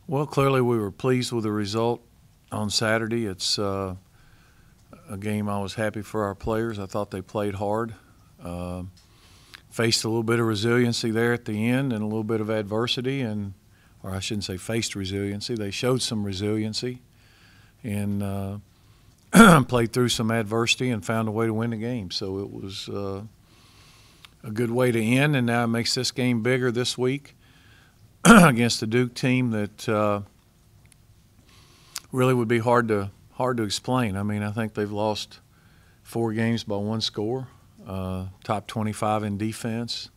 Well, clearly we were pleased with the result on Saturday. It's a game I was happy for our players. I thought they played hard. Uh, Faced a little bit of resiliency there at the end and a little bit of adversity, or I shouldn't say faced resiliency. They showed some resiliency and played through some adversity and found a way to win the game. So it was a good way to end, and now it makes this game bigger this week against the Duke team that really would be hard to explain. I mean, I think they've lost 4 games by 1 score, top 25 in defense,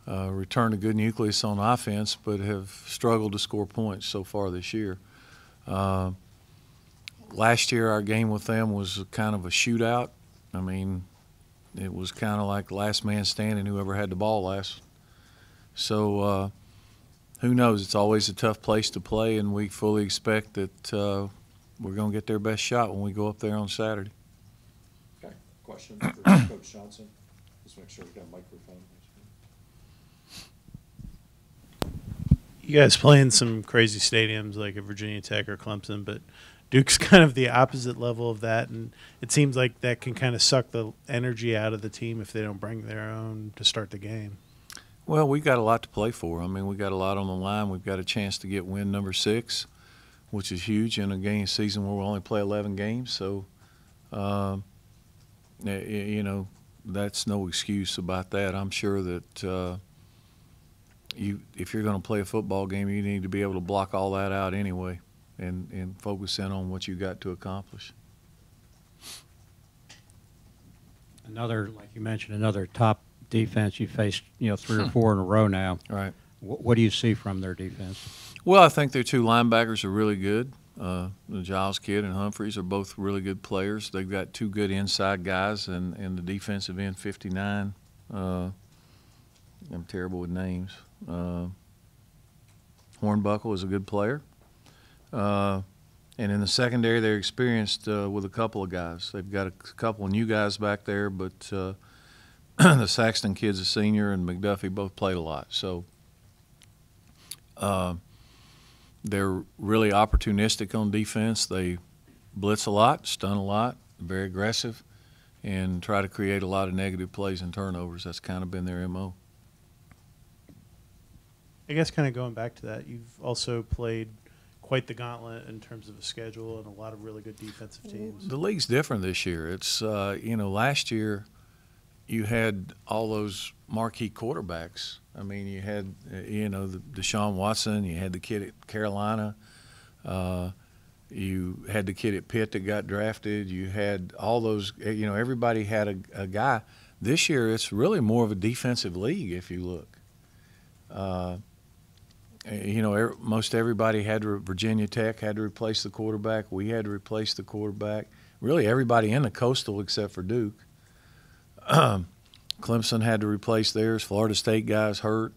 returned a good nucleus on offense, but have struggled to score points so far this year. Last year our game with them was kind of a shootout. I mean, it was kind of like last man standing, whoever had the ball last. So who knows? It's always a tough place to play, and we fully expect that we're going to get their best shot when we go up there on Saturday. Okay. Question for Coach Johnson. Just make sure we got a microphone. You guys play in some crazy stadiums like at Virginia Tech or Clemson, but Duke's kind of the opposite level of that, and it seems like that can kind of suck the energy out of the team if they don't bring their own to start the game. Well, we've got a lot to play for. I mean, we've got a lot on the line. We've got a chance to get win number 6, which is huge in a game season where we only play 11 games. So, you know, that's no excuse about that. I'm sure that if you're going to play a football game, you need to be able to block all that out anyway and focus in on what you got to accomplish. Another, like you mentioned, another top defense. You faced, 3 or 4 in a row now. Right. What do you see from their defense? Well, I think their 2 linebackers are really good. The Giles kid and Humphreys are both really good players. They've got 2 good inside guys, and the defensive end 59. I'm terrible with names. Hornbuckle is a good player. And in the secondary, they're experienced with a couple of guys. They've got a couple of new guys back there, but the Saxton kid's a senior, and McDuffie both played a lot. So they're really opportunistic on defense. They blitz a lot, stun a lot, very aggressive, and try to create a lot of negative plays and turnovers. That's kind of been their MO. I guess kind of going back to that, you've also played quite the gauntlet in terms of a schedule and a lot of really good defensive teams. The league's different this year. It's, last year you had all those marquee quarterbacks. I mean, you had, the Deshaun Watson, you had the kid at Carolina, you had the kid at Pitt that got drafted, you had all those, everybody had a guy. This year it's really more of a defensive league if you look. Most everybody Virginia Tech had to replace the quarterback. We had to replace the quarterback. Really everybody in the Coastal except for Duke. Clemson had to replace theirs. Florida State guys hurt.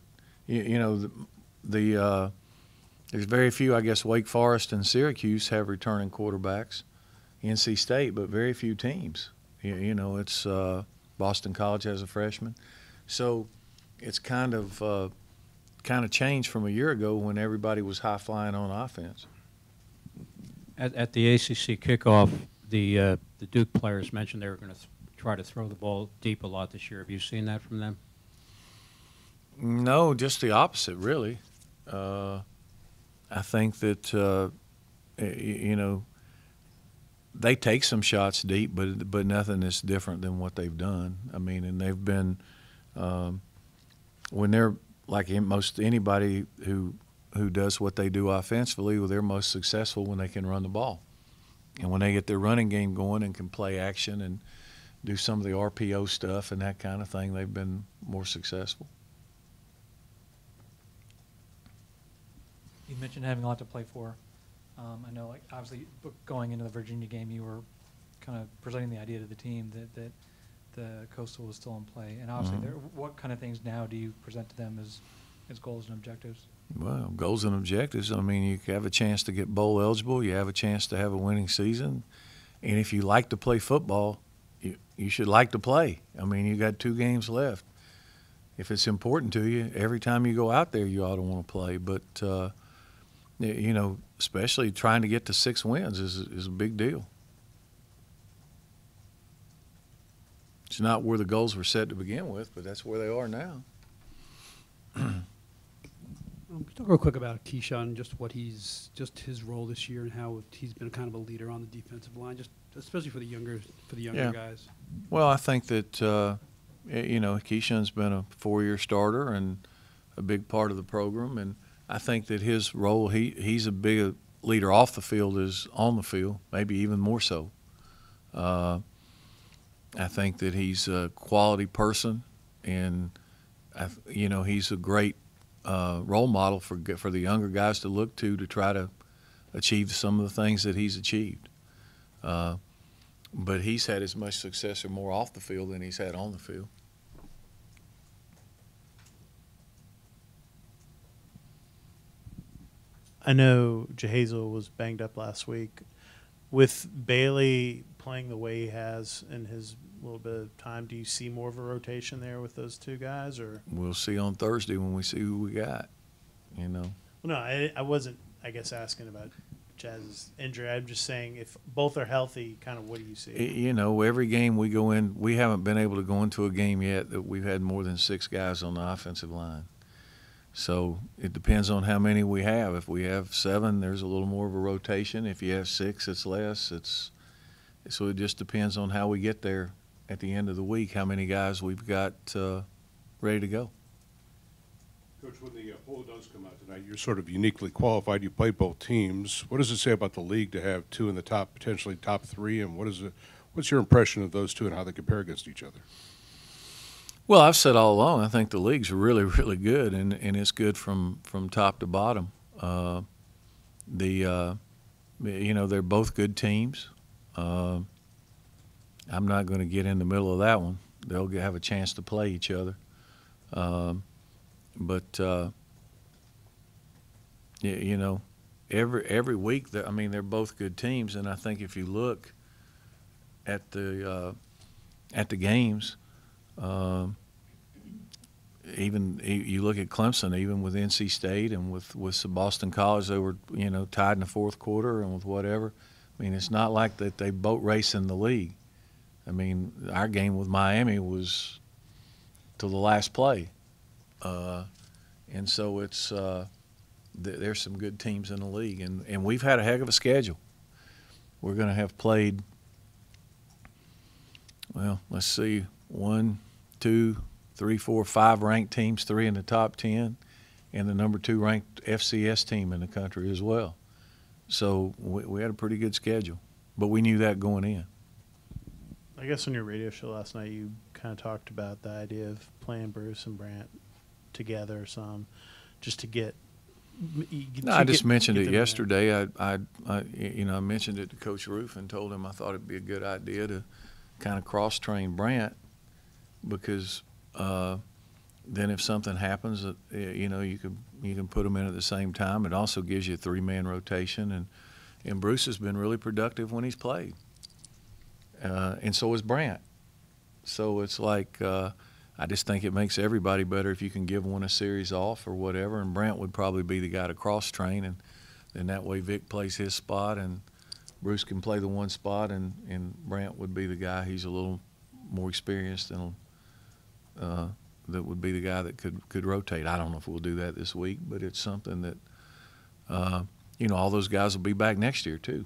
There's very few, I guess, Wake Forest and Syracuse have returning quarterbacks. NC State, but very few teams. It's Boston College has a freshman. So it's kind of changed from a year ago when everybody was high-flying on offense. At the ACC kickoff, the Duke players mentioned they were going to try to throw the ball deep a lot this year. Have you seen that from them? No, just the opposite, really. I think that, they take some shots deep, but nothing is different than what they've done. I mean, and they've been when they're like most anybody who does what they do offensively, well, they're most successful when they can run the ball. And when they get their running game going and can play action and do some of the RPO stuff and that kind of thing, they've been more successful. You mentioned having a lot to play for. I know, obviously, going into the Virginia game, you were kind of presenting the idea to the team that the Coastal was still in play. And obviously, what kind of things now do you present to them as goals and objectives? Well, goals and objectives, I mean, you have a chance to get bowl eligible. You have a chance to have a winning season. And if you like to play football, you should like to play. I mean, you got 2 games left. If it's important to you, every time you go out there, you ought to want to play. But You know, especially trying to get to 6 wins is a big deal. It's not where the goals were set to begin with, but that's where they are now. Talk real quick about Keyshawn, just his role this year and how he's been kind of a leader on the defensive line, just especially for the younger Yeah. guys. Well, I think that you know, Keyshawn's been a 4-year starter and a big part of the program, and I think that his role, he's a big leader off the field as on the field, maybe even more so. I think that he's a quality person, and you know, he's a great role model for the younger guys to look to try to achieve some of the things that he's achieved. But he's had as much success or more off the field than he's had on the field. I know Jahazel was banged up last week. With Bailey playing the way he has in his little bit of time, do you see more of a rotation there with those two guys, or? We'll see on Thursday when we see who we got, you know. Well, no, I wasn't, I guess, asking about Jazz's injury. I'm just saying if both are healthy, kind of what do you see? You know, every game we go in, we haven't been able to go into a game yet that we've had more than 6 guys on the offensive line. So it depends on how many we have. If we have 7, there's a little more of a rotation. If you have 6, it's less. So it just depends on how we get there at the end of the week, how many guys we've got ready to go. Coach, when the poll does come out tonight, you're sort of uniquely qualified. You play both teams. What does it say about the league to have 2 in the top, potentially top 3, and what's your impression of those 2 and how they compare against each other? Well, I've said all along, I think the league's really, really good, and it's good from top to bottom. You know, they're both good teams. I'm not going to get in the middle of that one. They'll have a chance to play each other. But you know, every week, I mean, they're both good teams, and I think if you look at the games. Even you look at Clemson, even with NC State and with Boston College, they were, you know, tied in the 4th quarter and with whatever. I mean, it's not like that they boat race in the league. I mean, our game with Miami was to the last play, and so it's there's some good teams in the league, and we've had a heck of a schedule. We're going to have played. Well, let's see. 1, 2, 3, 4, 5 ranked teams, 3 in the top 10, and the number 2 ranked FCS team in the country as well. So we had a pretty good schedule, but we knew that going in. I guess on your radio show last night, you kind of talked about the idea of playing Bruce and Brant together some, just to get. No, I just mentioned it yesterday. I mentioned it to Coach Roof and told him I thought it'd be a good idea to kind of cross-train Brant, because then if something happens, you know, you can put them in at the same time. It also gives you a 3-man rotation, and Bruce has been really productive when he's played, and so is Brant. So it's like I just think it makes everybody better if you can give one a series off or whatever, and Brant would probably be the guy to cross-train, and then that way Vic plays his spot and Bruce can play the one spot, and Brant would be the guy. He's a little more experienced and that would be the guy that could rotate. I don't know if we'll do that this week, but it's something that you know, all those guys will be back next year too.